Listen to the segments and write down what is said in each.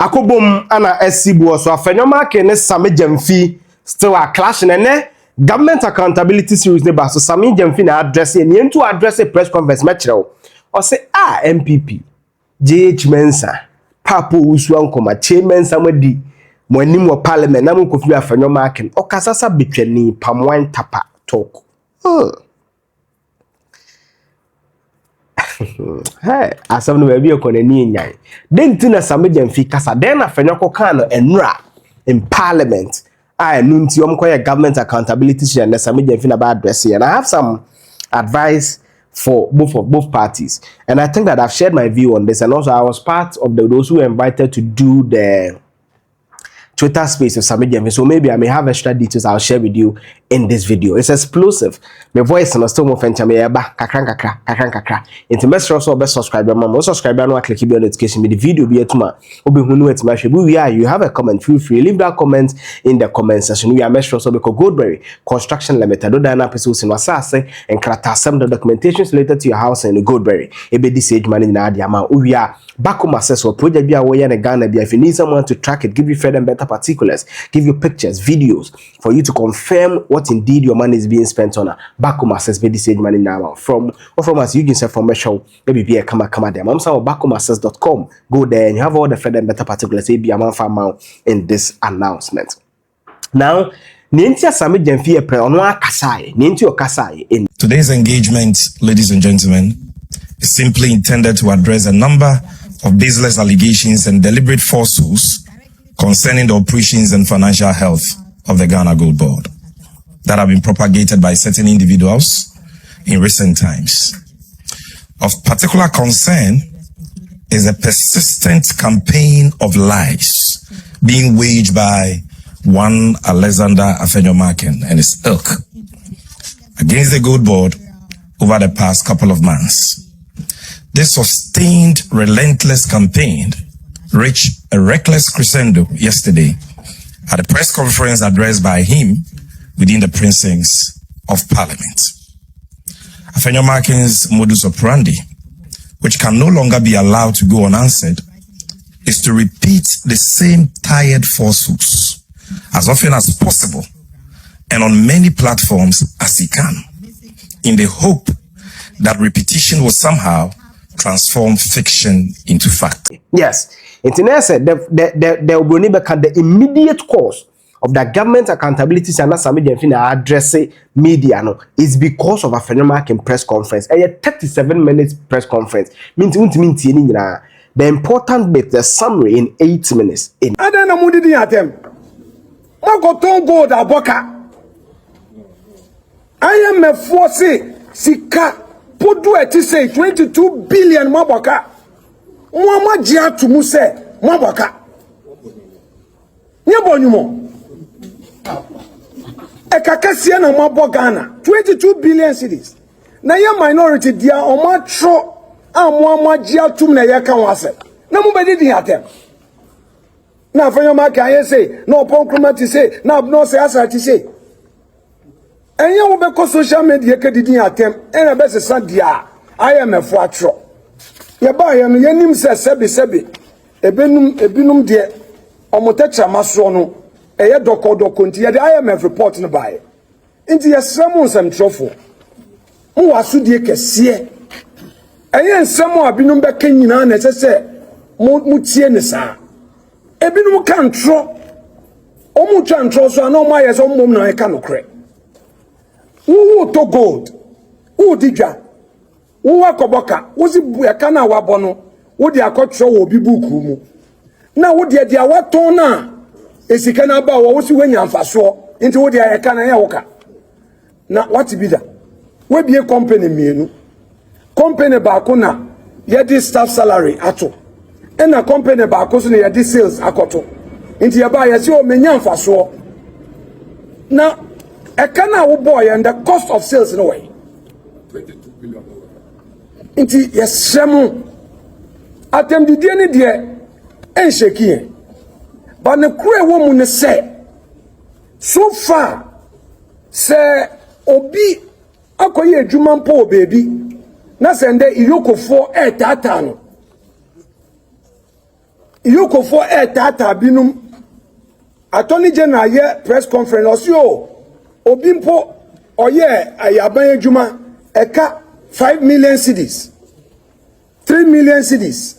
akobom ana esibu so Afenyo-Markin ne Sammy Gyamfi still a clash ne government accountability series ne ba so Sammy Gyamfi na address e to address a press conference matchrew o say NPP JH Mensa papo usu ankoma chairman samadi mo anim wo parliament na mo kofi Afenyo-Markin o kasasa betwani pamwan tapa talk hey asam no baby ekonani nyan denti na Sammy Gyamfi kasa den na Afenyo kan no enra in parliament I nunti omkoye government accountability and Sammy Gyamfi na ba address and I have some advice for both parties, and I think that I've shared my view on this, and also I was part of those who were invited to do the Twitter space of Sammy Gyamfi, so maybe I may have extra details I'll share with you in this video. It's explosive. My voice and still more fencha me eba kakran. Into best also best subscriber mama subscriber no click the notification the video be etuma obi hunu etima shebu we are you have a comment feel free leave that comment in the comment section. We are measure also because Goldberry Construction Limited do dana episodes in wasase and krata some the documentations related to your house in Goldberry ebe this age man in adiama we are back home access or project be away in Ghana be if you need someone to track it, give you further and better particulars, give you pictures, videos for you to confirm what indeed your money is being spent on. Back home access be this age money now from us you can say from a show maybe be a come there. Mom's backomaccess.com. Go there and you have all the further and better particulars be a man farm in this announcement. Now Nintia Sammy Gyamfi pre onwa kasai Nintio kasai in today's engagement, ladies and gentlemen, is simply intended to address a number of baseless allegations and deliberate falsehoods concerning the operations and financial health of the Ghana Gold Board that have been propagated by certain individuals in recent times. Of particular concern is a persistent campaign of lies being waged by one Alexander Afenyo-Markin and his ilk against the Gold Board over the past couple of months. This sustained, relentless campaign reached a reckless crescendo yesterday at a press conference addressed by him within the precincts of Parliament. Afenyo-Markin's modus operandi, which can no longer be allowed to go unanswered, is to repeat the same tired falsehoods as often as possible and on many platforms as he can, in the hope that repetition will somehow transform fiction into fact. Yes, internet said the immediate cause of the government accountability and Sammy Gyamfi address media no is because of Afenyo-Markin press conference. A 37 minutes press conference means the important bit, the summary in 8 minutes. In Adana mudidi atem. Magoton gold aboka. I am a force sika podu eti say 22 billion maboka. Mwama jia tumu se maboka. Nyebo nyumo. Ekakasia na mabo Ghana 22 billion cedis. Na ya minority dia oma tro amwama jia tum na ya kan wase. Na mu bedi di atem. Na Afenyo-Markin aye say no pon kromati say na no say asati say. Enye wo be ko social media ke didi atem ena be se dia IMF atro. Ye ba ye no yenim se sebe ebinum de omotetra maso no eye doko nti ye de IMF report no bae. Nti ye sremu nsem trofo. Mo waso die kese. Eye nsem abinum be kan nyina na se mo tie ne sa. Ebinum kan tro. Omu twa ntro so na omo aye so mom na e ka no kre. Who to gold? Who didja? Who wakoboka? Who's it buakana wabono? Who the akotro will be buku? Now, what the watona is he can about what you when you faso into what the akana yawoka. Now, what be that? We be a company, me, company bakuna, yet staff salary ato, and a company bakosuni yet sales akoto. Into your buyers, you may faso. Now, a Kana boy and the cost of sales in a way. 22 billion. Inti yes, Shamu. Atem di diani die en shaky. But the cruel woman say so far say obi akoye juman po baby na sende iyoko for tatano Yoko for tata binum Attorney General ye press conference osio obimpo oye ayaban adwuma eka 5 million cedis 3 million cedis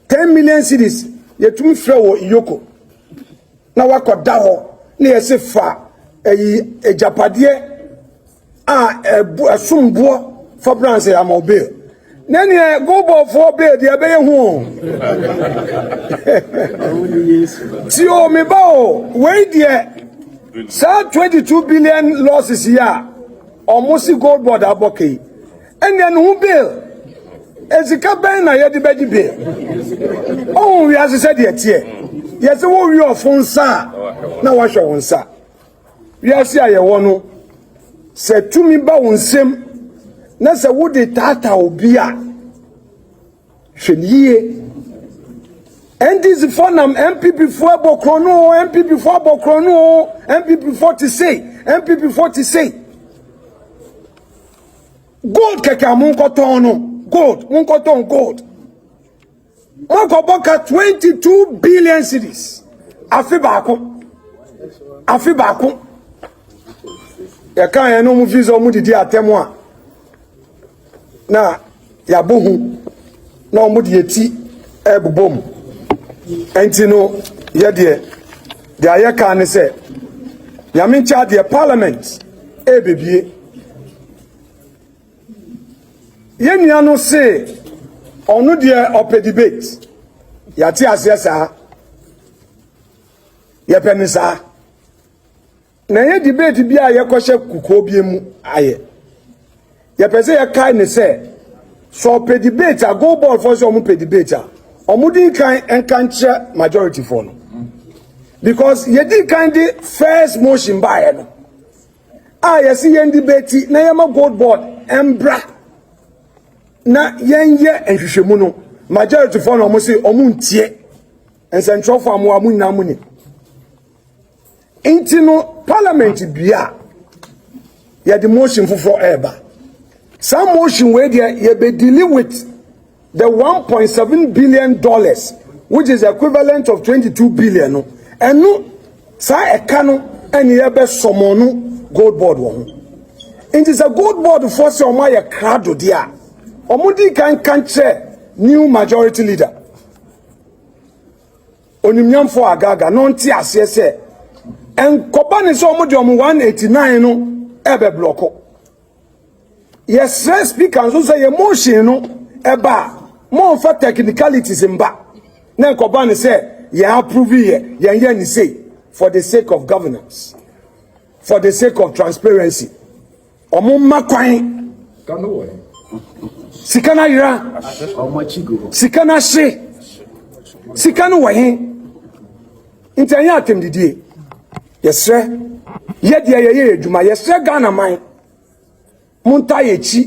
10 million cedis yetumi frɛ wo Yoko na wakoda ho na yesi fa ejapade a asumbo for branch amobile nani go ball for bed ya be hu ti o me ba o we die sa 22 billion losses here almost gold board aboke and then who bill ezika ben na ye de beji bill oh we as said ye tie yes wo wi ofunsa na wa hwe wonsa we as aye wo no se tumi ba wonsem na se wo de tata obi a hweniye NDC for nam NPP for abokrono NPP for abokrono NPP 40 say NPP 40 say gold keke mun koton no gold mun koton gold won ko boka 22 billion cedis afi baako ya kan ya no mu visa mu didi atemu a na ya bohu na mu de eti ebobom enti no ye de aye kan se ya min cha de parliament ebebie ye nua no se onu de ope debate ya ti asesa ye penisa na ye debate bi a ye kohye kuko bi mu aye ye pese ye kai ne se so pe debate a go ball for so mu pe debate a omudi kan enkanche majority for no because ye di kan the first motion by no ye see ye debate na ye ma gold board embra na yenye enhwehwemu no majority for no mo say omuntie ensentrofo amu nyina mu ni intino parliament bia ye the motion for eba some motion where you be dealing with the $1.7 billion, which is equivalent of 22 billion. And no, sa ekano and ye be somono gold board one. It is a gold board for some my crowd dia. Omudi can chair new majority leader. Onimnyam for agaga non ti asese. And Kobani so omudi 189 no ebe blocko. Yes, speaker so say emotion no eba more for technicalities mba na Kobani say you approve here you say for the sake of governance, for the sake of transparency omo makwan sikana ira sikana she sikana wahin intanya atem didie yesre ye de ye adwuma yesre Ghana man Munta yechi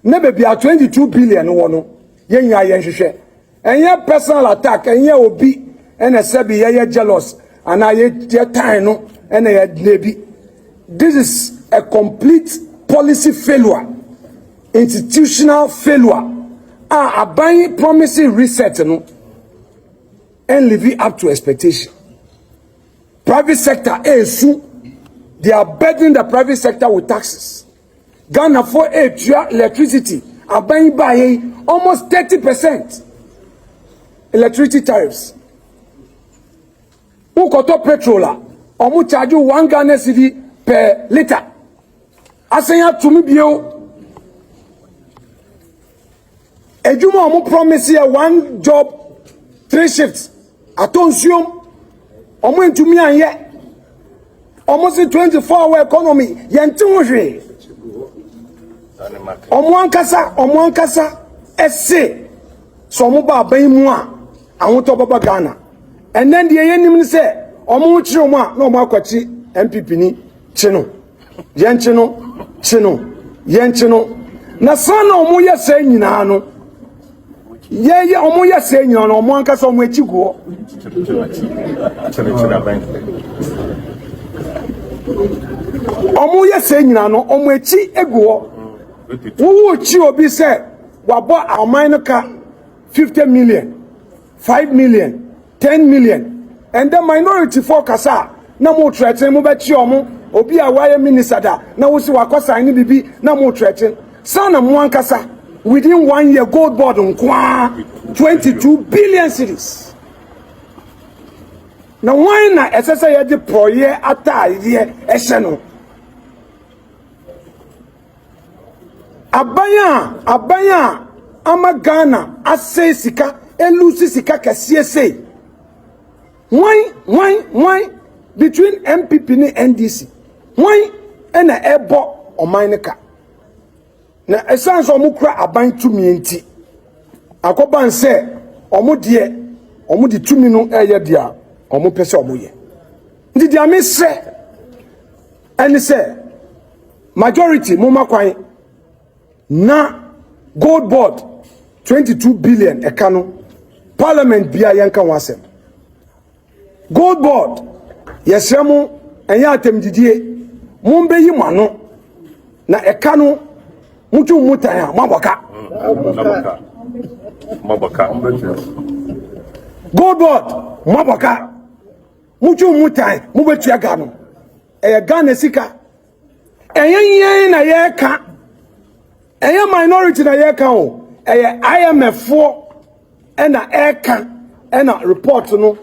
ne bebi a 22 billion wono yenya yenhwehwe enye personal attack enye obi ene sebi ye jealous ana ye time no ene ye nebi. This is a complete policy failure, institutional failure. Aban promising reset no and living up to expectation. Private sector they are burdening the private sector with taxes. Ghana for electricity are buying by almost 30% electricity tariffs. Who got up petrol? Omu charge you 1 Ghana cedi per liter. Asenya to me bio. Ejuma omu promise here 1 job 3 shifts. Atonsium omu into me and yet almost 24-hour economy. Yentu Omwankasa esse so mo ba ban mu a awon baba Ghana and then the yenim say omo chiro mu a na omo akwachi NPP ni chino yenchino na sana omo yese nyina no ye omo yese nyina no omo ankasa omo echiguo omo yese nyina no omo echi eguo who chi obi say wabo aman ka 50 million 5 million 10 million. And the minority focus na mo threaten mo be chi omo obi a wire minister da na wo si wakosa ni bibi na mo threaten sana mo ankasa within 1 year gold board nkwa 22 billion cedis. Na why na esese ye di proye ataaye ehye no abaya ama Ghana ase sika elusi sika kesiese. Why between NPP ni NDC why ena ebo omanika na essence omukura aban tumi enti akoban se omu di tumi no eye dia omu pese omu ye ndi dia me se eni se majority muma kwan na gold board 22 billion ekano parliament bia yanka wasem gold board yesemu enya atemdidie mumbe yi mano na ekano mutu mutaya maboka gold board maboka mutu mutai mubetu ya gano Ghana sika yen na yeka minority na yeka o IMF fo na eka na report no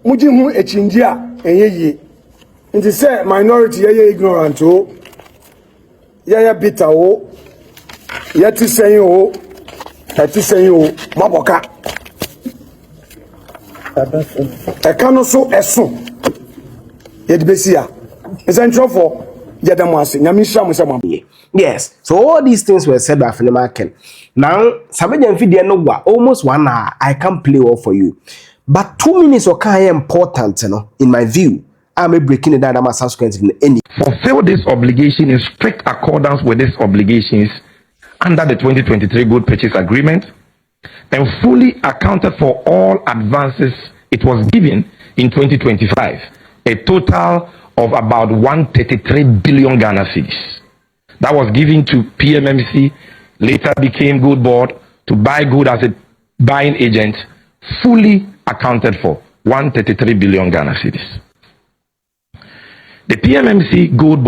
muji hu echinji a enye nti say minority ye ignorant o ye bitter o ye ti sen o maboka eka no so eso ye de besia essential for yedamase nyamisha mo se. Yes, so all these things were said by Afenyo-Markin. Now, Sammy Gyamfi dey no almost 1 hour. I can't play all for you. But 2 minutes are important, in my view. I'm breaking it down. I'm subsequent in any. Fulfill this obligation in strict accordance with these obligations under the 2023 Good Purchase Agreement and fully accounted for all advances it was given in 2025, a total of about 133 billion Ghana cedis. That was given to PMMC, later became Good Board, to buy good as a buying agent, fully accounted for 133 billion Ghana cedis. The PMMC Gold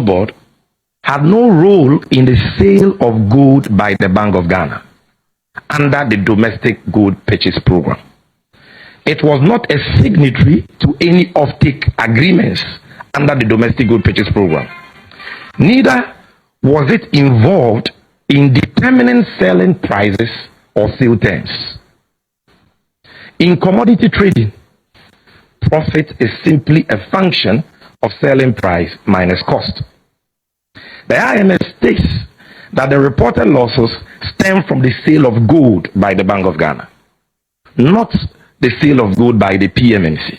Board had no role in the sale of gold by the Bank of Ghana under the Domestic Gold Purchase Program. It was not a signatory to any offtake agreements under the Domestic Gold Purchase Program. Neither was it involved in determining selling prices or sale terms. In commodity trading, profit is simply a function of selling price minus cost. The IMF states that the reported losses stem from the sale of gold by the Bank of Ghana, not the sale of gold by the PMMC.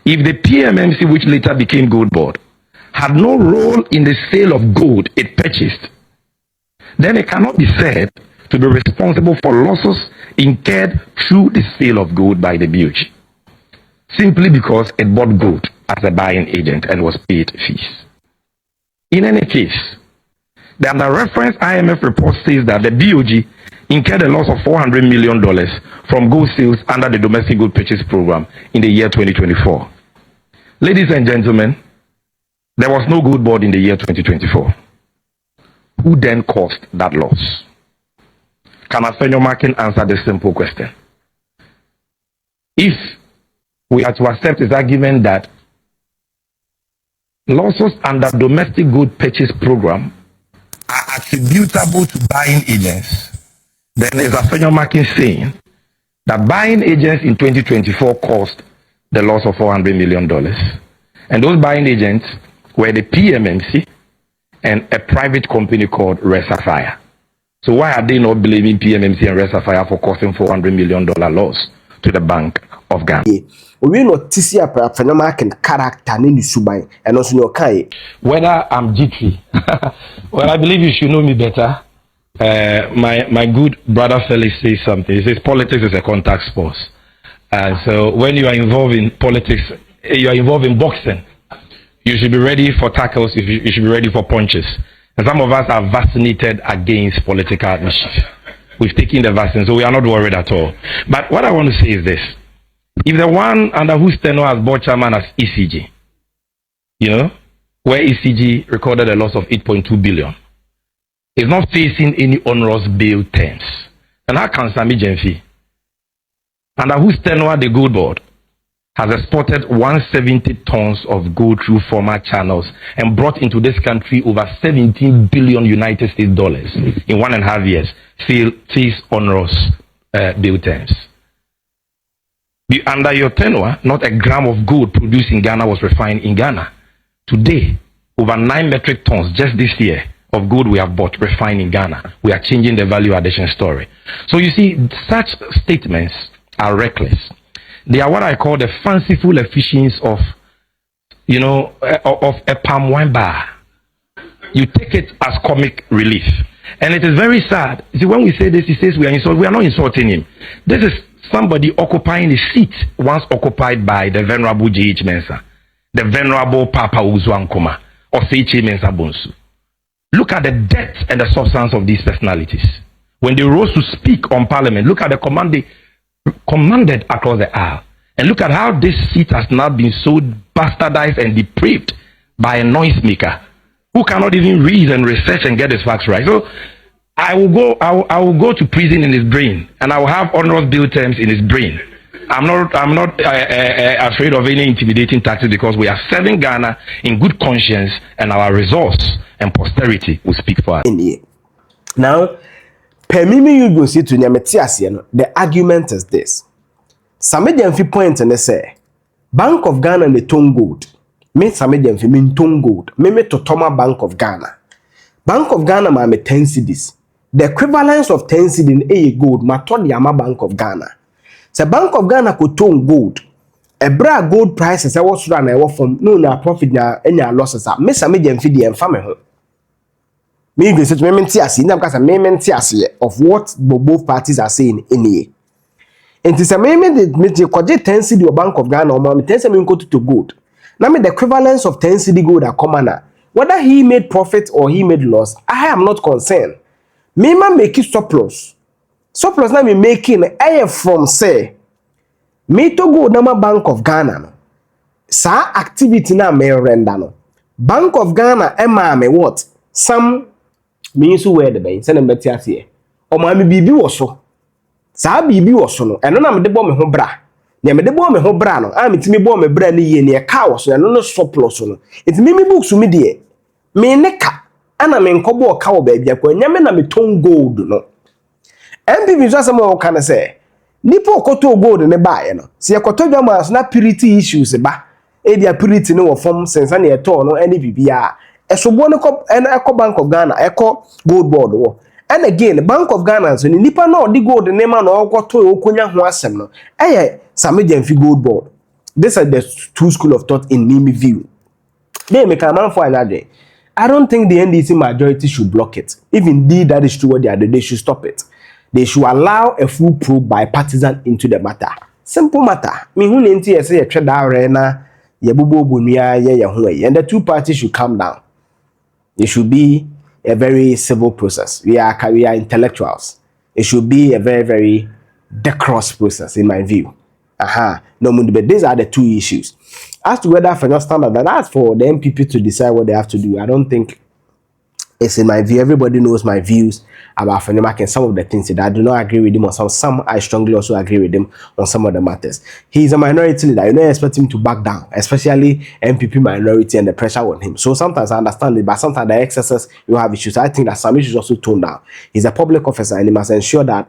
If the PMMC, which later became Gold Board, had no role in the sale of gold it purchased, then it cannot be said to be responsible for losses incurred through the sale of gold by the BOG, simply because it bought gold as a buying agent and was paid fees. In any case, the under-referenced IMF report says that the BOG incurred a loss of $400 million from gold sales under the Domestic Gold Purchase Program in the year 2024. Ladies and gentlemen, there was no Gold Board in the year 2024. Who then caused that loss? Can Afenyo-Markin answer this simple question? If we are to accept his argument that losses under Domestic Gold Purchase Program are attributable to buying agents, then is Afenyo-Markin saying that buying agents in 2024 caused the loss of $400 million? And those buying agents were the PMMC and a private company called Resafire. So why are they not blaming PMMC and Resafire for causing $400 million loss to the Bank of Ghana? We not to see a Afenyo-Markin character in the Subai and also no Kai. Whether I'm G3, well, I believe you should know me better. My good brother Felix says something. He says politics is a contact sport. So when you are involved in politics, you are involved in boxing, you should be ready for tackles, you should be ready for punches. And some of us are vaccinated against political mischief. We've taken the vaccine, so we are not worried at all. But what I want to say is this. If the one under whose tenure as board chairman as ECG, where ECG recorded a loss of 8.2 billion, is not facing any onerous bail terms, and how can Sammy Gyamfi, under whose tenure the gold board has exported 170 tons of gold through former channels and brought into this country over 17 billion United States dollars in 1.5 years, face onerous bail terms? Under your tenure, not a gram of gold produced in Ghana was refined in Ghana. Today, over 9 metric tons just this year of gold we have bought refined in Ghana. We are changing the value addition story. So you see, such statements are reckless. They are what I call the fanciful efficiencies of a palm wine bar. You take it as comic relief. And it is very sad. See, when we say this, he says we are insulting. We are not insulting him. This is somebody occupying a seat once occupied by the venerable J.H. Mensah, the venerable Papa Uzuankoma, or Seiche Mensah Bonsu. Look at the depth and the substance of these personalities. When they rose to speak on Parliament, look at the command they commanded across the aisle. And look at how this seat has now been so bastardized and depraved by a noisemaker who cannot even read and research and get his facts right. So I will go to prison in his brain, and I will have onerous bail terms in his brain. I'm not afraid of any intimidating tactics, because we are serving Ghana in good conscience, and our resource and posterity will speak for us. Now, the argument is this. Sammy Gyamfi point and they say, Bank of Ghana the tone gold. Me Sammy Gyamfi mean tone gold. Me Totoma Bank of Ghana. Bank of Ghana ma me 10 cedis. The equivalence of 10 cedis in a gold ma to the Ama Bank of Ghana. So Bank of Ghana could tone gold. A bra gold prices I was run I from no na profit na any losses up. Me Sammy Gyamfi the family home. Me go say me mentiasi na because me mentiasi of what both parties are saying in here. And this amendment the 10 cedi or Bank of Ghana or 10 cedi go to gold. Now me the equivalence of 10 cedi gold are common. Whether he made profit or he made loss, I am not concerned. Me man make it surplus. Surplus now me making air from say me to go na Bank of Ghana no. Sa activity na me render no. Bank of Ghana me what? Some means where the bank send mbeti ase. O ma me bibi wo so. Sa bibi wo so no. Eno na me de bo me ho bra. Ne me de bo me ho bra no. A me ti me bo me bra ne ye ne e ka wo so eno no surplus no. Enti me books me de. Me ne ka. Ana me nkobo ka wo ba bia kwa nyame na me ton gold no. NPP so asem wo kan say. Nipo okoto gold ne ba ye no. Se ekoto dwama so na purity issues ba. E dia purity no wo form sense na e to no NPP a. Esobo no ko Bank of Ghana eko gold board wo. And again, Bank of Ghana so ni nipa na odi gold ne ma na okoto okonya ho asem no. Eye Sammy Gyamfi gold board. This is the two school of thought in Mimi view. They make a man for another day. I don't think the NDC majority should block it. If indeed that is true what they are doing, they should stop it. They should allow a full probe by partisan into the matter. Simple matter. Me who nti say a trade arena ye Bawumia ye ho, and the two parties should calm down. It should be a very civil process. We are intellectuals. It should be a very, very decorous process, in my view. No, but these are the two issues. As to whether Afenyo standard, that's for the NPP to decide what they have to do. I don't think it's in my view. Everybody knows my views about Afenyo-Markin, some of the things that I do not agree with him on some I strongly also agree with him on some of the matters. He's a minority leader. You don't expect him to back down, especially NPP minority and the pressure on him. So sometimes I understand it, but sometimes the excesses, you have issues. I think that some issues also tone down. He's a public officer and he must ensure that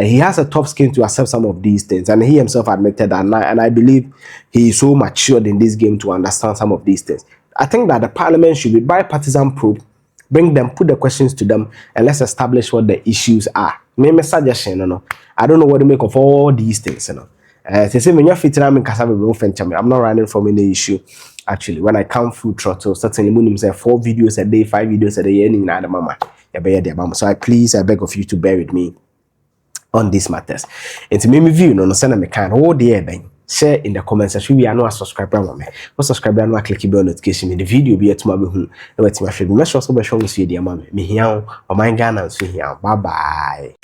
he has a tough skin to accept some of these things. And he himself admitted that, and I believe he is so matured in this game to understand some of these things. I think that the parliament should be bipartisan probe. Bring them, put the questions to them, and let's establish what the issues are. My suggestion, I don't know what to make of all these things, They say when you're fit, I'm not running from any issue. Actually, when I come full throttle, certainly say 4 videos a day, 5 videos a day, any other mama. So I beg of you to bear with me on these matters. And to make me view, send me kind. Oh dear, then. Share in the comments section. We are not a subscriber. No subscriber, no click the bell notification. The video be at my home. No, it's my favorite. Let's also be showing you the mama. Me here, or my Ghana, and see here. Bye bye.